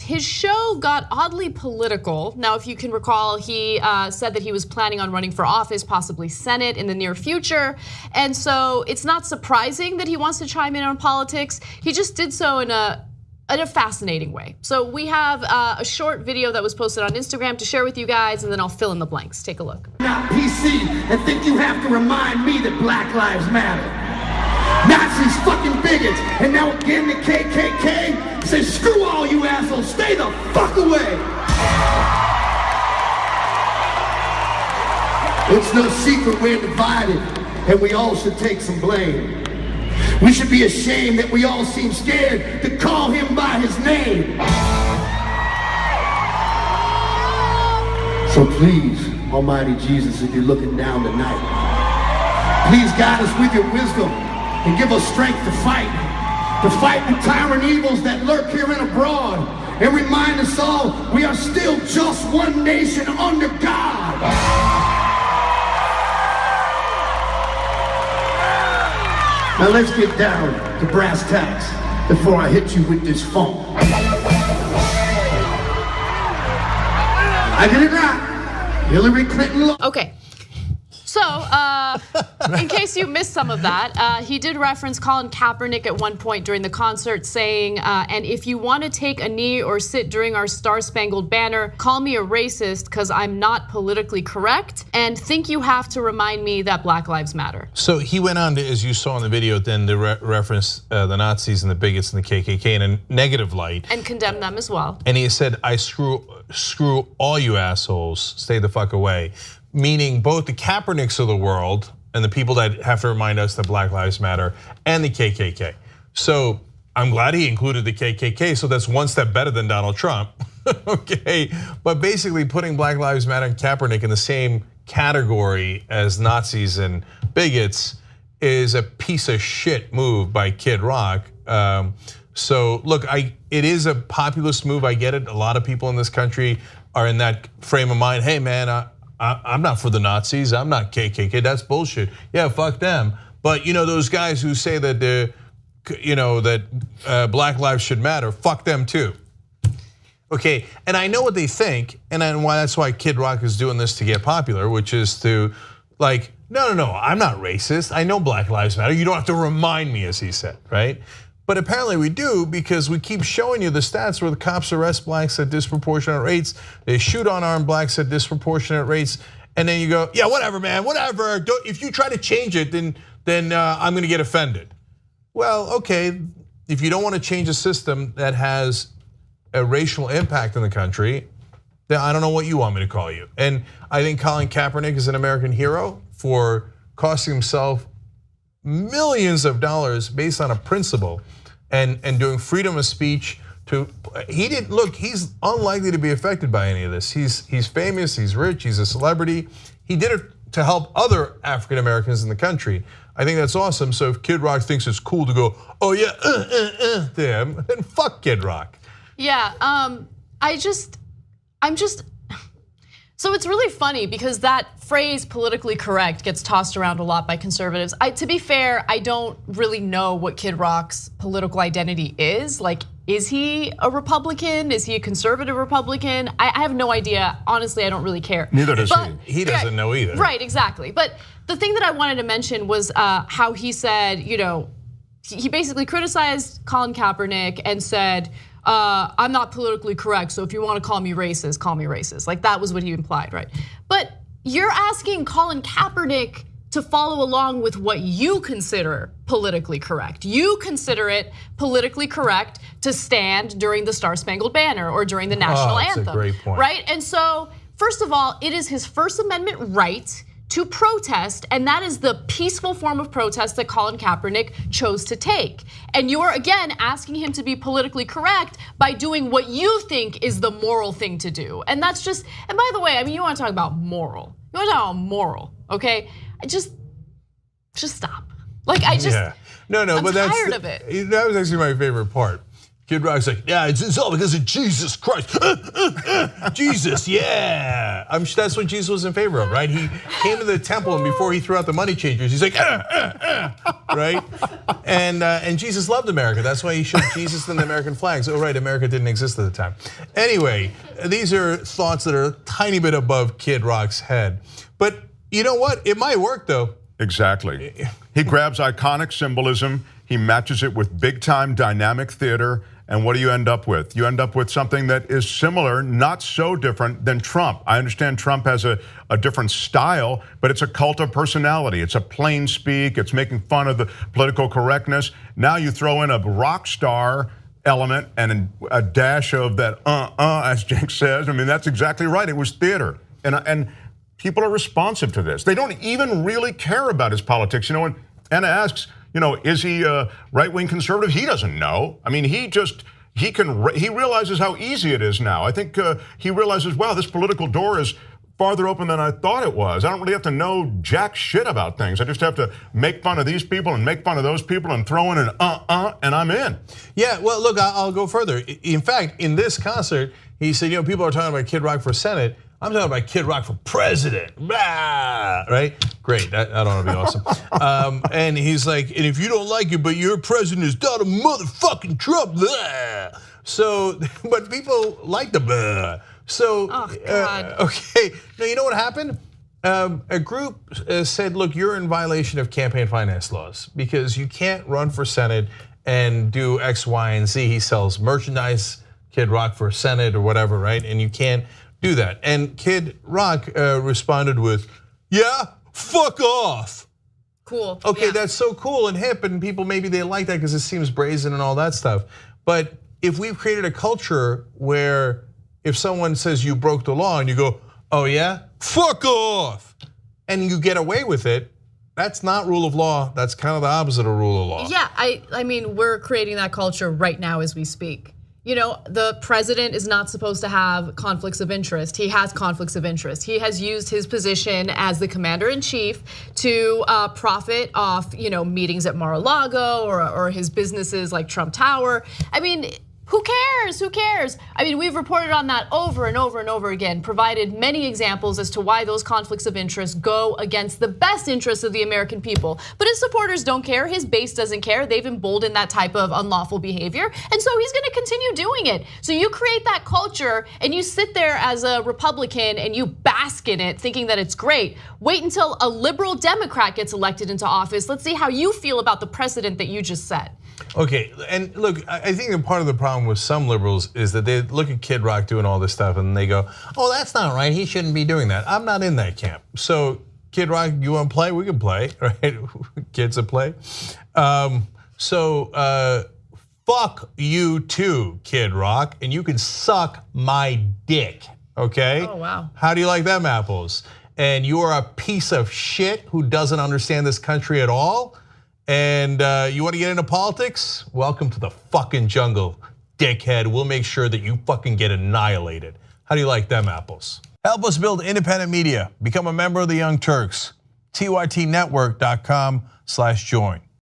His show got oddly political. Now, if you can recall, he said that he was planning on running for office, possibly Senate in the near future. And so it's not surprising that he wants to chime in on politics. He just did so in a fascinating way. So we have a short video that was posted on Instagram to share with you guys, and then I'll fill in the blanks. Take a look. Not PC and think you have to remind me that Black Lives Matter. Nazis, fucking bigots, and now again the KKK says screw all you assholes, stay the fuck away. It's no secret we're divided, and we all should take some blame. We should be ashamed that we all seem scared to call him by his name. So please, Almighty Jesus, if you're looking down tonight, please guide us with your wisdom and give us strength to fight the tyrant evils that lurk here and abroad, and remind us all we are still just one nation under God. Now let's get down to brass tacks before I hit you with this funk. I get it right. Hillary Clinton. Okay. So, in case you missed some of that, he did reference Colin Kaepernick at one point during the concert saying, and if you want to take a knee or sit during our Star-Spangled Banner, call me a racist because I'm not politically correct, and think you have to remind me that Black Lives Matter. So he went on to, as you saw in the video, then to reference the Nazis and the bigots and the KKK in a negative light. And condemn them as well. And he said, I screw all you assholes, stay the fuck away. Meaning both the Kaepernicks of the world and the people that have to remind us that Black Lives Matter and the KKK. So I'm glad he included the KKK, so that's one step better than Donald Trump, okay? But basically putting Black Lives Matter and Kaepernick in the same category as Nazis and bigots is a piece of shit move by Kid Rock. So look, it is a populist move, I get it. A lot of people in this country are in that frame of mind, hey man, I'm not for the Nazis, I'm not KKK, that's bullshit. Yeah, fuck them. But those guys who say that that Black lives should matter, fuck them too. Okay, and I know what they think, and that's why Kid Rock is doing this to get popular, which is to like, no, I'm not racist. I know Black Lives Matter. You don't have to remind me, as he said, right? But apparently we do, because we keep showing you the stats where the cops arrest blacks at disproportionate rates, they shoot unarmed blacks at disproportionate rates, and then you go, yeah, whatever, man, whatever. If you try to change it, then I'm gonna get offended. Well, okay, if you don't want to change a system that has a racial impact in the country, then I don't know what you want me to call you. And I think Colin Kaepernick is an American hero for costing himself millions of dollars based on a principle and doing freedom of speech he's unlikely to be affected by any of this. He's famous, he's rich, he's a celebrity. He did it to help other African Americans in the country. I think that's awesome. So if Kid Rock thinks it's cool to go, oh yeah, to him, then fuck Kid Rock. Yeah, so it's really funny because that phrase politically correct gets tossed around a lot by conservatives. To be fair, I don't really know what Kid Rock's political identity is. Like, is he a Republican? Is he a conservative Republican? I have no idea. Honestly, I don't really care. Neither does he. He doesn't know either. Right, exactly. But the thing that I wanted to mention was how he said, he basically criticized Colin Kaepernick and said, I'm not politically correct, so if you want to call me racist, call me racist. Like that was what he implied, right? But you're asking Colin Kaepernick to follow along with what you consider politically correct. You consider it politically correct to stand during the Star-Spangled Banner or during the national anthem. That's a great point. Right? And so, first of all, it is his First Amendment right to protest, and that is the peaceful form of protest that Colin Kaepernick chose to take. And you're again asking him to be politically correct by doing what you think is the moral thing to do. And that's just, and by the way, I mean, you want to talk about moral. You want to talk about moral, okay? Just stop. Like I just, yeah. No, I'm but tired of it. That was actually my favorite part. Kid Rock's like, yeah, it's all because of Jesus Christ. Jesus, yeah. I'm sure that's what Jesus was in favor of, right? He came to the temple, and before he threw out the money changers, he's like, right? And Jesus loved America. That's why he showed Jesus and the American flags. Oh, right, America didn't exist at the time. Anyway, these are thoughts that are a tiny bit above Kid Rock's head. But you know what? It might work, though. Exactly. He grabs iconic symbolism, he matches it with big-time dynamic theater, and what do you end up with? You end up with something that is similar, not so different than Trump. I understand Trump has a different style, but it's a cult of personality. It's a plain speak. It's making fun of the political correctness. Now you throw in a rock star element and a dash of that as Cenk says. I mean, that's exactly right. It was theater. And people are responsive to this. They don't even really care about his politics. You know, when Anna asks, you know, is he a right-wing conservative? He doesn't know. I mean, he realizes how easy it is now. I think he realizes, wow, this political door is farther open than I thought it was. I don't really have to know jack shit about things. I just have to make fun of these people and make fun of those people and throw in an and I'm in. Yeah, well, look, I'll go further. In fact, in this concert, he said, you know, people are talking about Kid Rock for Senate. I'm talking about Kid Rock for president, right? Great, that ought to be awesome. And he's like, and if you don't like it, but your president is not a motherfucking Trump. So, but people like the blah. So, okay. Now, you know what happened? A group said, look, you're in violation of campaign finance laws because you can't run for Senate and do X, Y, and Z. He sells merchandise, Kid Rock for Senate or whatever, right? And you can't do that. And Kid Rock responded with, yeah, fuck off. Cool. Okay, that's so cool and hip, and people maybe they like that because it seems brazen and all that stuff. But if we've created a culture where if someone says you broke the law and you go, oh yeah, fuck off, and you get away with it, that's not rule of law. That's kind of the opposite of rule of law. Yeah, I mean, we're creating that culture right now as we speak. You know, the president is not supposed to have conflicts of interest. He has conflicts of interest. He has used his position as the commander-in-chief to profit off, you know, meetings at Mar-a-Lago or his businesses like Trump Tower. I mean, who cares? Who cares? I mean, we've reported on that over and over and over again, provided many examples as to why those conflicts of interest go against the best interests of the American people. But his supporters don't care, his base doesn't care. They've emboldened that type of unlawful behavior, and so he's gonna continue doing it. So you create that culture and you sit there as a Republican and you bask in it thinking that it's great. Wait until a liberal Democrat gets elected into office. Let's see how you feel about the precedent that you just set. Okay, and look, I think that part of the problem with some liberals is that they look at Kid Rock doing all this stuff and they go, oh, that's not right, he shouldn't be doing that. I'm not in that camp. So Kid Rock, you wanna play? We can play, right? Kids will play. Fuck you too, Kid Rock, and you can suck my dick, okay? Oh, wow. How do you like them apples? And you are a piece of shit who doesn't understand this country at all. And you want to get into politics? Welcome to the fucking jungle, dickhead. We'll make sure that you fucking get annihilated. How do you like them apples? Help us build independent media. Become a member of the Young Turks. TYTnetwork.com/join.